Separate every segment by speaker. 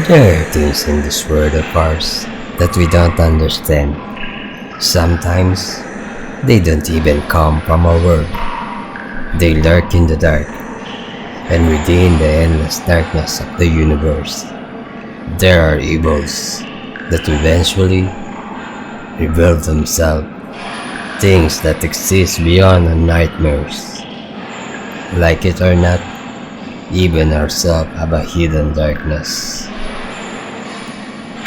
Speaker 1: There are things in this world of ours that we don't understand. Sometimes, they don't even come from our world. They lurk in the dark, and within the endless darkness of the universe, there are evils that eventually reveal themselves, things that exist beyond our nightmares. Like it or not, even ourselves have a hidden darkness.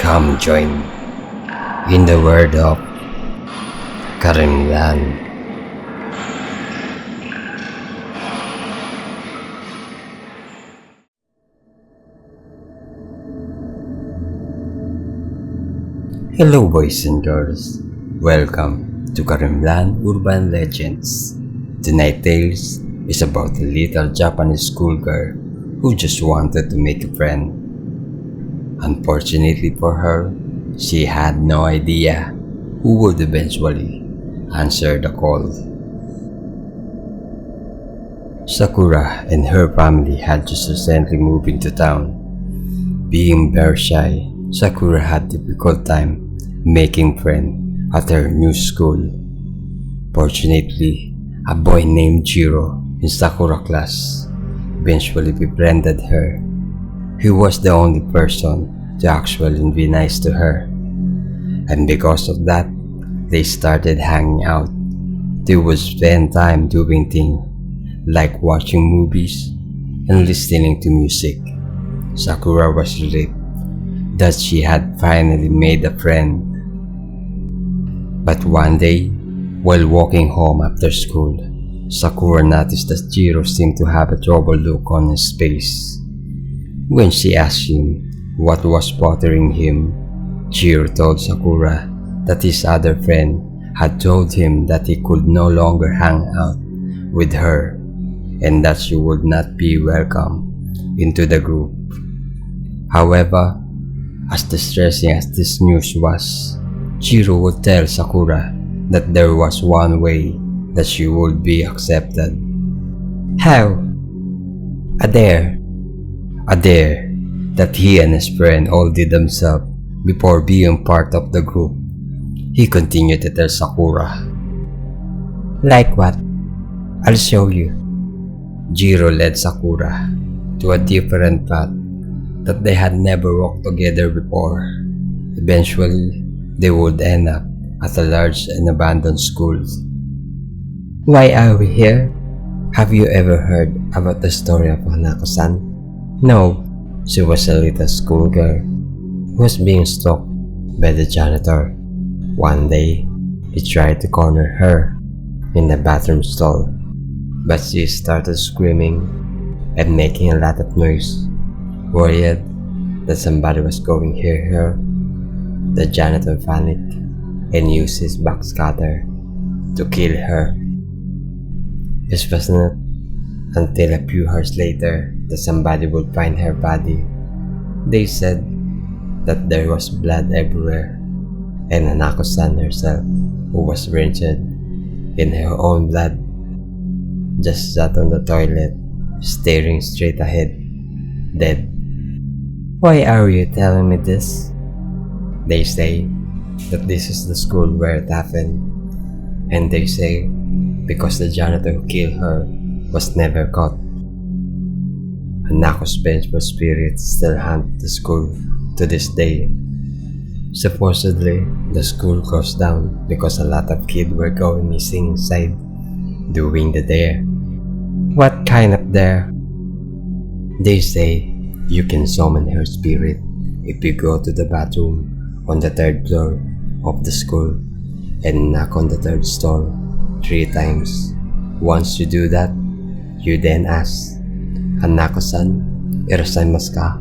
Speaker 1: Come join me in the world of Karimlan. Hello boys and girls, welcome to Karimlan Urban Legends. Tonight's tales is about a little Japanese schoolgirl who just wanted to make a friend. Unfortunately for her, she had no idea who would eventually answer the call. Sakura and her family had just recently moved into town. Being very shy, Sakura had a difficult time making friends at her new school. Fortunately, a boy named Jiro in Sakura class eventually befriended her. He was the only person to actually be nice to her, and because of that, they started hanging out. They would spend time doing things like watching movies and listening to music. Sakura was relieved that she had finally made a friend. But one day, while walking home after school, Sakura noticed that Jiro seemed to have a troubled look on his face. When she asked him what was bothering him, Jiro told Sakura that his other friend had told him that he could no longer hang out with her and that she would not be welcome into the group. However, as distressing as this news was, Jiro would tell Sakura that there was one way that she would be accepted. How? A dare that he and his friend all did themselves before being part of the group. He continued to tell Sakura. Like what? I'll show you. Jiro led Sakura to a different path that they had never walked together before. Eventually, they would end up at a large and abandoned school. Why are we here? Have you ever heard about the story of Hanako-san? No, she was a little schoolgirl who was being stalked by the janitor. One day, he tried to corner her in the bathroom stall, but she started screaming and making a lot of noise. Worried that somebody was going to hear her, the janitor panicked and used his box cutter to kill her. It was not until a few hours later that somebody would find her body. They said that there was blood everywhere, and Hanako-san herself, who was drenched in her own blood, just sat on the toilet, staring straight ahead, dead. Why are you telling me this? They say that this is the school where it happened, and they say because the janitor who killed her was never caught. Hanako's vengeful spirits still haunt the school to this day. Supposedly, the school closed down because a lot of kids were going missing inside, doing the dare. What kind of dare? They say you can summon her spirit if you go to the bathroom on the third floor of the school and knock on the third stall 3 times. Once you do that, you then ask, Hanako-san, irasaimasu ka?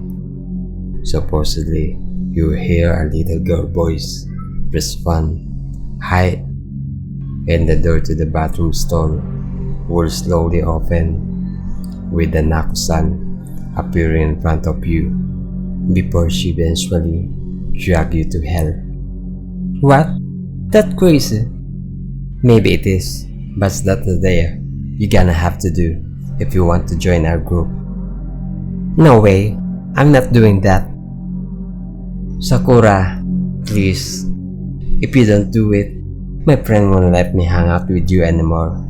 Speaker 1: Supposedly, you hear a little girl voice respond, hi, and the door to the bathroom stall will slowly open with Hanako-san appearing in front of you before she eventually drag you to hell. What? That crazy? Maybe it is, but that's the dare you're gonna have to do if you want to join our group. No way, I'm not doing that. Sakura, please. If you don't do it, my friend won't let me hang out with you anymore.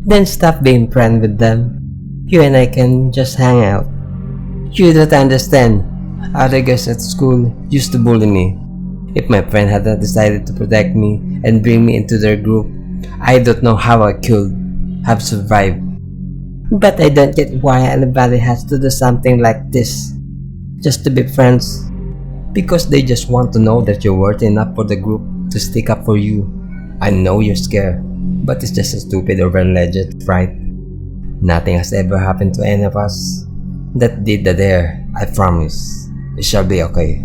Speaker 1: Then stop being friends with them. You and I can just hang out. You don't understand. Other girls at school used to bully me. If my friend had not decided to protect me and bring me into their group, I don't know how I could have survived. But I don't get why anybody has to do something like this just to be friends. Because they just want to know that you're worth enough for the group to stick up for you. I know you're scared, but it's just a stupid urban legend, right? Nothing has ever happened to any of us that did the dare. I promise. It shall be okay.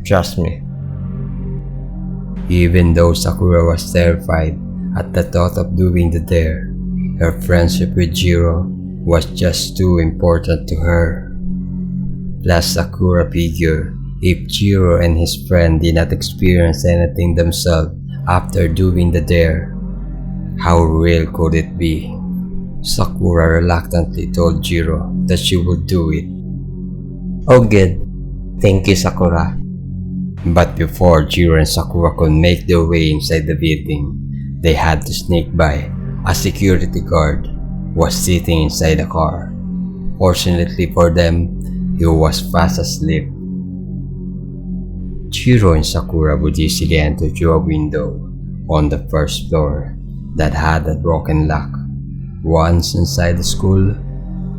Speaker 1: Trust me. Even though Sakura was terrified at the thought of doing the dare, her friendship with Jiro was just too important to her. Plus, Sakura figured if Jiro and his friend did not experience anything themselves after doing the dare, how real could it be? Sakura reluctantly told Jiro that she would do it. Oh good, thank you Sakura. But before Jiro and Sakura could make their way inside the building, they had to sneak by. A security guard was sitting inside the car. Fortunately for them, he was fast asleep. Jiro and Sakura would easily enter through a window on the first floor that had a broken lock. Once inside the school,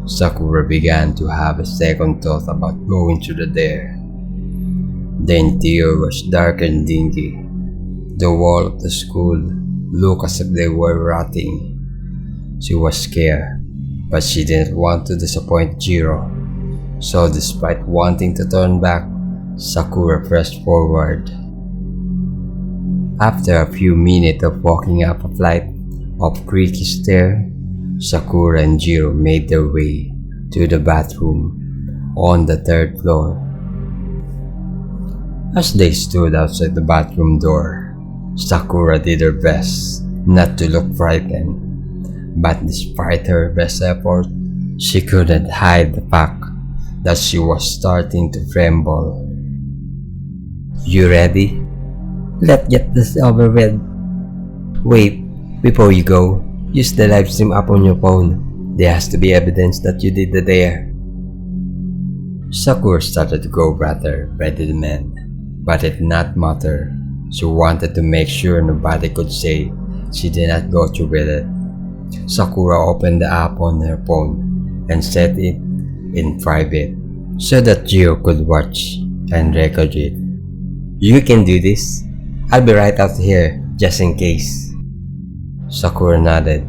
Speaker 1: Sakura began to have a second thought about going through the dare. The interior was dark and dingy. The wall of the school looked as if they were rotting. She was scared, but she didn't want to disappoint Jiro. So despite wanting to turn back, Sakura pressed forward. After a few minutes of walking up a flight of creaky stairs, Sakura and Jiro made their way to the bathroom on the third floor. As they stood outside the bathroom door, Sakura did her best not to look frightened. But despite her best effort, she couldn't hide the fact that she was starting to tremble. You ready? Let's get this over with. Wait, before you go, use the live stream app on your phone. There has to be evidence that you did the dare. Sakura started to go rather ready to mend, but it did not matter. She wanted to make sure nobody could say she did not go through with it. Sakura opened the app on her phone and set it in private so that Jiro could watch and record it. You can do this. I'll be right out here just in case. Sakura nodded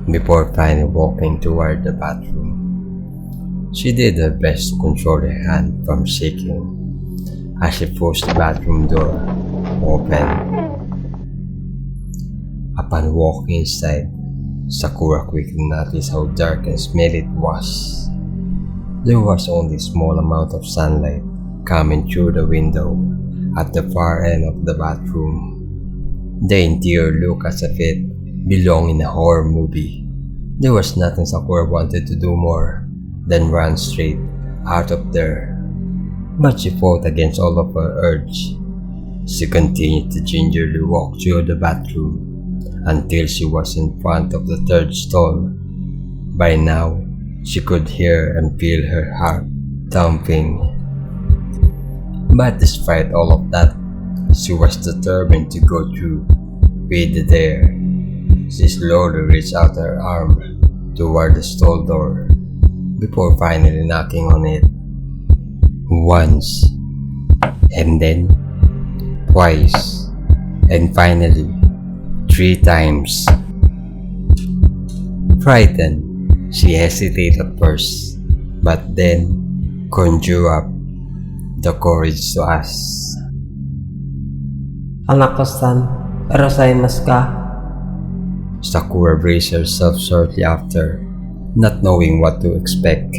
Speaker 1: before finally walking toward the bathroom. She did her best to control her hand from shaking as she pushed the bathroom door open. Upon walking inside, Sakura quickly noticed how dark and smelly it was. There was only a small amount of sunlight coming through the window at the far end of the bathroom. The interior looked as if it belonged in a horror movie. There was nothing Sakura wanted to do more than run straight out of there. But she fought against all of her urge. She continued to gingerly walk through the bathroom until she was in front of the third stall. By now, she could hear and feel her heart thumping. But despite all of that, she was determined to go through with the dare. She slowly reached out her arm toward the stall door before finally knocking on it. Once, and then twice, and finally 3 times. Frightened, she hesitated at first, but then conjured up the courage to ask. Hanako-san, erasaimasu ka? Sakura braced herself shortly after, not knowing what to expect.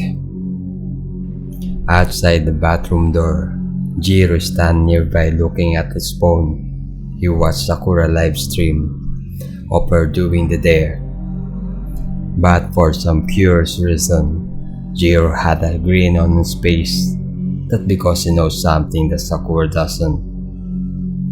Speaker 1: Outside the bathroom door, Jiro stood nearby looking at his phone. He watched Sakura live stream of her doing the dare. But for some curious reason, Jiro had a grin on his face. that because he knows something that Sakura doesn't,